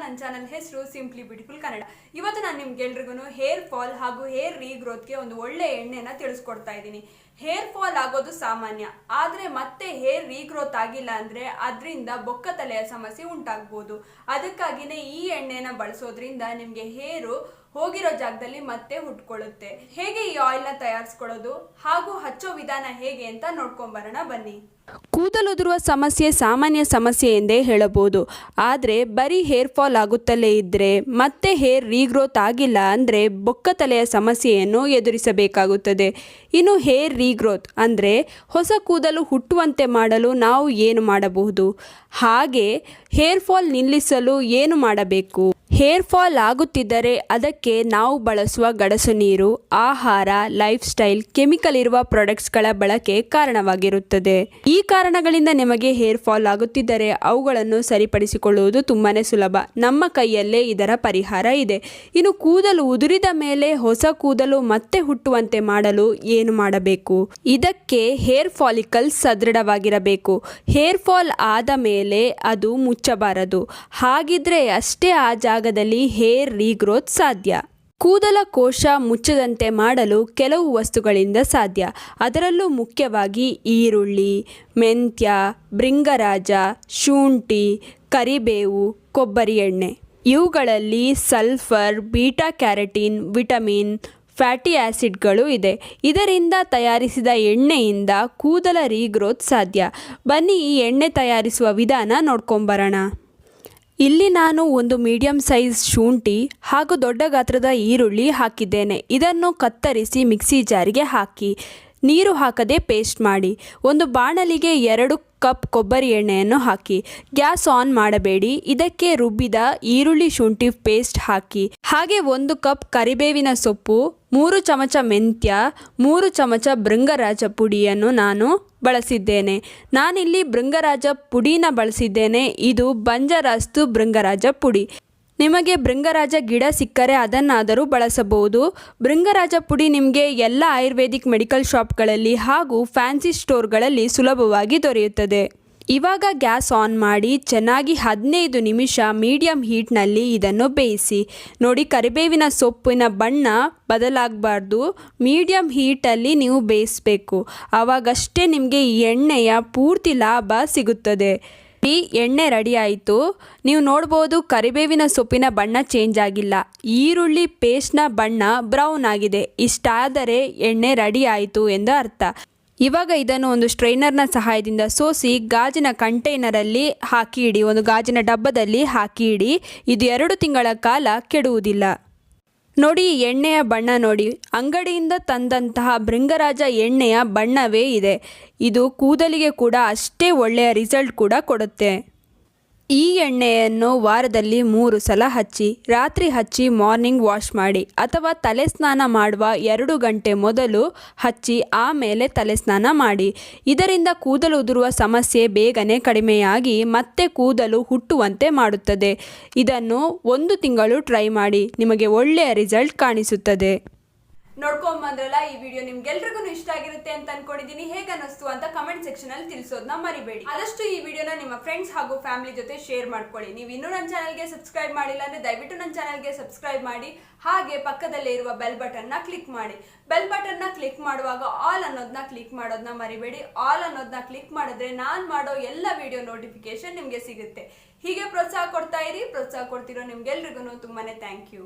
ನನ್ನ ಚಾನಲ್ ಹೆಸರು simply beautiful Kannada. ಇವತ್ತು ನಾನು ನಿಮ್ಗೆಲ್ರಿಗೂ ಹೇರ್ ಫಾಲ್ ಹಾಗೂ ಹೇರ್ ರೀಗ್ರೋತ್ಗೆ ಒಂದು ಒಳ್ಳೆ ಎಣ್ಣೆನ ತಿಳಿಸ್ಕೊಡ್ತಾ ಇದ್ದೀನಿ. ಹೇರ್ ಫಾಲ್ ಆಗೋದು ಸಾಮಾನ್ಯ, ಆದರೆ ಮತ್ತೆ ಹೇರ್ ರೀಗ್ರೋತ್ ಆಗಿಲ್ಲ ಅಂದರೆ ಅದರಿಂದ ಬೊಕ್ಕ ತಲೆಯ ಸಮಸ್ಯೆ ಉಂಟಾಗ್ಬೋದು. ಅದಕ್ಕಾಗಿಯೇ ಈ ಎಣ್ಣೆನ ಬಳಸೋದ್ರಿಂದ ನಿಮಗೆ ಹೇರು ಹೋಗಿರೋ ಜಾಗದಲ್ಲಿ ಮತ್ತೆ ಹುಟ್ಕೊಳ್ಳುತ್ತೆ. ಹೇಗೆ ಈ ಆಯಿಲ್ನ ತಯಾರಿಸ್ಕೊಳ್ಳೋದು ಹಾಗೂ ಹಚ್ಚೋ ವಿಧಾನ ಹೇಗೆ ಅಂತ ನೋಡ್ಕೊಂಬರೋಣ ಬನ್ನಿ. ಕೂದಲುದುರುವ ಸಮಸ್ಯೆ ಸಾಮಾನ್ಯ ಸಮಸ್ಯೆ ಎಂದೇ ಹೇಳಬಹುದು. ಆದರೆ ಬರೀ ಹೇರ್ ಫಾಲ್ ಆಗುತ್ತಲೇ ಇದ್ದರೆ ಮತ್ತೆ ಹೇರ್ ರೀಗ್ರೋತ್ ಆಗಿಲ್ಲ ಅಂದರೆ ಬೊಕ್ಕ ತಲೆಯ ಸಮಸ್ಯೆಯನ್ನು ಎದುರಿಸಬೇಕಾಗುತ್ತದೆ. ಇನ್ನು ಹೇರ್ ರೀಗ್ರೋತ್ ಅಂದರೆ ಹೊಸ ಕೂದಲು ಹುಟ್ಟುವಂತೆ ಮಾಡಲು ನಾವು ಏನು ಮಾಡಬಹುದು, ಹಾಗೆ ಹೇರ್ ಫಾಲ್ ನಿಲ್ಲಿಸಲು ಏನು ಮಾಡಬೇಕು, ಹೇರ್ ಫಾಲ್ ಆಗುತ್ತಿದ್ದರೆ ಅದಕ್ಕೆ ನಾವು ಬಳಸುವ ಗಡಸು ನೀರು, ಆಹಾರ, ಲೈಫ್ ಸ್ಟೈಲ್, ಕೆಮಿಕಲ್ ಇರುವ ಪ್ರಾಡಕ್ಟ್ಸ್ಗಳ ಬಳಕೆ ಕಾರಣವಾಗಿರುತ್ತದೆ. ಈ ಕಾರಣಗಳಿಂದ ನಿಮಗೆ ಹೇರ್ ಫಾಲ್ ಆಗುತ್ತಿದ್ದರೆ ಅವುಗಳನ್ನು ಸರಿಪಡಿಸಿಕೊಳ್ಳುವುದು ತುಂಬಾ ಸುಲಭ. ನಮ್ಮ ಕೈಯಲ್ಲೇ ಇದರ ಪರಿಹಾರ ಇದೆ. ಇನ್ನು ಕೂದಲು ಉದುರಿದ ಮೇಲೆ ಹೊಸ ಕೂದಲು ಮತ್ತೆ ಹುಟ್ಟುವಂತೆ ಮಾಡಲು ಏನು ಮಾಡಬೇಕು? ಇದಕ್ಕೆ ಹೇರ್ ಫಾಲಿಕಲ್ ಸದೃಢವಾಗಿರಬೇಕು. ಹೇರ್ ಫಾಲ್ ಆದ ಮೇಲೆ ಅದು ಮುಚ್ಚಬಾರದು. ಹಾಗಿದ್ರೆ ಅಷ್ಟೇ ಆ ಜಾಗದಲ್ಲಿ ಹೇರ್ ರೀಗ್ರೋತ್ ಸಾಧ್ಯ. ಕೂದಲ ಕೋಶ ಮುಚ್ಚದಂತೆ ಮಾಡಲು ಕೆಲವು ವಸ್ತುಗಳಿಂದ ಸಾಧ್ಯ. ಅದರಲ್ಲೂ ಮುಖ್ಯವಾಗಿ ಈರುಳ್ಳಿ, ಮೆಂತ್ಯ, ಭೃಂಗರಾಜ, ಶುಂಠಿ, ಕರಿಬೇವು, ಕೊಬ್ಬರಿ ಎಣ್ಣೆ. ಇವುಗಳಲ್ಲಿ sulphur, beta keratin, vitamin, fatty ಆ್ಯಸಿಡ್ಗಳು ಇದೆ. ಇದರಿಂದ ತಯಾರಿಸಿದ ಎಣ್ಣೆಯಿಂದ ಕೂದಲ ರೀಗ್ರೋತ್ ಸಾಧ್ಯ. ಬನ್ನಿ ಈ ಎಣ್ಣೆ ತಯಾರಿಸುವ ವಿಧಾನ ನೋಡ್ಕೊಂಬರೋಣ. ಇಲ್ಲಿ ನಾನು ಒಂದು ಮೀಡಿಯಂ ಸೈಜ್ ಶುಂಠಿ ಹಾಗೂ ದೊಡ್ಡ ಗಾತ್ರದ ಈರುಳ್ಳಿ ಹಾಕಿದ್ದೇನೆ. ಇದನ್ನು ಕತ್ತರಿಸಿ ಮಿಕ್ಸಿ ಜಾರಿಗೆ ಹಾಕಿ ನೀರು ಹಾಕದೆ ಪೇಸ್ಟ್ ಮಾಡಿ. ಒಂದು ಬಾಣಲಿಗೆ 2 ಕಪ್ ಕೊಬ್ಬರಿ ಎಣ್ಣೆಯನ್ನು ಹಾಕಿ. ಗ್ಯಾಸ್ ಆನ್ ಮಾಡಬೇಡಿ. ಇದಕ್ಕೆ ರುಬ್ಬಿದ ಈರುಳ್ಳಿ ಶುಂಠಿ ಪೇಸ್ಟ್ ಹಾಕಿ. ಹಾಗೆ 1 ಕಪ್ ಕರಿಬೇವಿನ ಸೊಪ್ಪು, 3 ಚಮಚ ಮೆಂತ್ಯ, 3 ಚಮಚ ಭೃಂಗರಾಜ ಪುಡಿಯನ್ನು ನಾನು ಬಳಸಿದ್ದೇನೆ. ನಾನಿಲ್ಲಿ ಭೃಂಗರಾಜ ಪುಡಿನ ಬಳಸಿದ್ದೇನೆ. ಇದು ಬಂಜರಸ್ತು ಭೃಂಗರಾಜ ಪುಡಿ. ನಿಮಗೆ ಭೃಂಗರಾಜ ಗಿಡ ಸಿಕ್ಕರೆ ಅದನ್ನಾದರೂ ಬಳಸಬಹುದು. ಭೃಂಗರಾಜ ಪುಡಿ ನಿಮಗೆ ಎಲ್ಲ ಆಯುರ್ವೇದಿಕ್ ಮೆಡಿಕಲ್ ಶಾಪ್ಗಳಲ್ಲಿ ಹಾಗೂ ಫ್ಯಾನ್ಸಿ ಸ್ಟೋರ್ಗಳಲ್ಲಿ ಸುಲಭವಾಗಿ ದೊರೆಯುತ್ತದೆ. ಇವಾಗ ಗ್ಯಾಸ್ ಆನ್ ಮಾಡಿ ಚೆನ್ನಾಗಿ 15 ನಿಮಿಷ ಮೀಡಿಯಂ ಹೀಟ್ನಲ್ಲಿ ಇದನ್ನು ಬೇಯಿಸಿ. ನೋಡಿ, ಕರಿಬೇವಿನ ಸೊಪ್ಪಿನ ಬಣ್ಣ ಬದಲಾಗಬಾರ್ದು. ಮೀಡಿಯಂ ಹೀಟಲ್ಲಿ ನೀವು ಬೇಯಿಸಬೇಕು. ಆವಾಗಷ್ಟೇ ನಿಮಗೆ ಈ ಎಣ್ಣೆಯ ಪೂರ್ತಿ ಲಾಭ ಸಿಗುತ್ತದೆ. ಈ ಎಣ್ಣೆ ರೆಡಿ ಆಯಿತು. ನೀವು ನೋಡ್ಬೋದು, ಕರಿಬೇವಿನ ಸೊಪ್ಪಿನ ಬಣ್ಣ ಚೇಂಜ್ ಆಗಿಲ್ಲ. ಈರುಳ್ಳಿ ಪೇಸ್ಟ್ನ ಬಣ್ಣ ಬ್ರೌನ್ ಆಗಿದೆ. ಇಷ್ಟಾದರೆ ಎಣ್ಣೆ ರೆಡಿ ಆಯಿತು ಎಂದು ಅರ್ಥ. ಇವಾಗ ಇದನ್ನು ಒಂದು ಸ್ಟ್ರೈನರ್ನ ಸಹಾಯದಿಂದ ಸೋಸಿ ಗಾಜಿನ ಕಂಟೈನರಲ್ಲಿ ಹಾಕಿ ಇಡಿ. ಒಂದು ಗಾಜಿನ ಡಬ್ಬದಲ್ಲಿ ಹಾಕಿ ಇಡಿ. ಇದು 2 ತಿಂಗಳ ಕಾಲ ಕೆಡುವುದಿಲ್ಲ. ನೋಡಿ, ಎಣ್ಣೆಯ ಬಣ್ಣ ನೋಡಿ. ಅಂಗಡಿಯಿಂದ ತಂದಂತಹ ಭೃಂಗರಾಜ ಎಣ್ಣೆಯ ಬಣ್ಣವೇ ಇದೆ. ಇದು ಕೂದಲಿಗೆ ಕೂಡ ಅಷ್ಟೇ ಒಳ್ಳೆಯ ರಿಸಲ್ಟ್ ಕೂಡ ಕೊಡುತ್ತೆ. ಈ ಎಣ್ಣೆಯನ್ನು ವಾರದಲ್ಲಿ 3 ಸಲ ಹಚ್ಚಿ. ರಾತ್ರಿ ಹಚ್ಚಿ ಮಾರ್ನಿಂಗ್ ವಾಶ್ ಮಾಡಿ, ಅಥವಾ ತಲೆ ಸ್ನಾನ ಮಾಡುವ 2 ಗಂಟೆ ಮೊದಲು ಹಚ್ಚಿ ಆಮೇಲೆ ತಲೆ ಸ್ನಾನ ಮಾಡಿ. ಇದರಿಂದ ಕೂದಲು ಉದುರುವ ಸಮಸ್ಯೆ ಬೇಗನೆ ಕಡಿಮೆಯಾಗಿ ಮತ್ತೆ ಕೂದಲು ಹುಟ್ಟುವಂತೆ ಮಾಡುತ್ತದೆ. ಇದನ್ನು 1 ತಿಂಗಳು ಟ್ರೈ ಮಾಡಿ. ನಿಮಗೆ ಒಳ್ಳೆಯ ರಿಸಲ್ಟ್ ಕಾಣಿಸುತ್ತದೆ. ನೋಡ್ಕೊಂಬಂದ್ರಲ್ಲ, ಈ ವಿಡಿಯೋ ನಿಮ್ಗೆಲ್ರಿಗೂ ಇಷ್ಟ ಆಗಿರುತ್ತೆ ಅಂತ ಅನ್ಕೊಂಡಿದ್ದೀನಿ. ಹೇಗೆ ಅನ್ನಿಸ್ತು ಅಂತ ಕಮೆಂಟ್ ಸೆಕ್ಷನ್ ಅಲ್ಲಿ ತಿಳಿಸೋದನ್ನ ಮರಿಬೇಡಿ. ಆದಷ್ಟು ಈ ವಿಡಿಯೋನ ನಿಮ್ಮ ಫ್ರೆಂಡ್ಸ್ ಹಾಗೂ ಫ್ಯಾಮಿಲಿ ಜೊತೆ ಶೇರ್ ಮಾಡ್ಕೊಳ್ಳಿ. ನೀವು ಇನ್ನೂ ನನ್ನ ಚಾನಲ್ಗೆ ಸಬ್ಸ್ಕ್ರೈಬ್ ಮಾಡಿಲ್ಲ ಅಂದ್ರೆ ದಯವಿಟ್ಟು ನನ್ನ ಚಾನಲ್ಗೆ ಸಬ್ಸ್ಕ್ರೈಬ್ ಮಾಡಿ. ಹಾಗೆ ಪಕ್ಕದಲ್ಲೇ ಇರುವ ಬೆಲ್ ಬಟನ್ನ ಕ್ಲಿಕ್ ಮಾಡಿ. ಬೆಲ್ ಬಟನ್ನ ಕ್ಲಿಕ್ ಮಾಡುವಾಗ ಆಲ್ ಅನ್ನೋದನ್ನ ಕ್ಲಿಕ್ ಮಾಡೋದನ್ನ ಮರಿಬೇಡಿ. ಆಲ್ ಅನ್ನೋದನ್ನ ಕ್ಲಿಕ್ ಮಾಡಿದ್ರೆ ನಾನು ಮಾಡೋ ಎಲ್ಲ ವಿಡಿಯೋ ನೋಟಿಫಿಕೇಶನ್ ನಿಮಗೆ ಸಿಗುತ್ತೆ. ಹೀಗೆ ಪ್ರೋತ್ಸಾಹ ಕೊಡ್ತಾ ಇರಿ. ಪ್ರೋತ್ಸಾಹ ಕೊಡ್ತಿರೋ ನಿಮ್ಗೆಲ್ರಿಗೂ ತುಂಬಾನೇ ಥ್ಯಾಂಕ್ ಯು.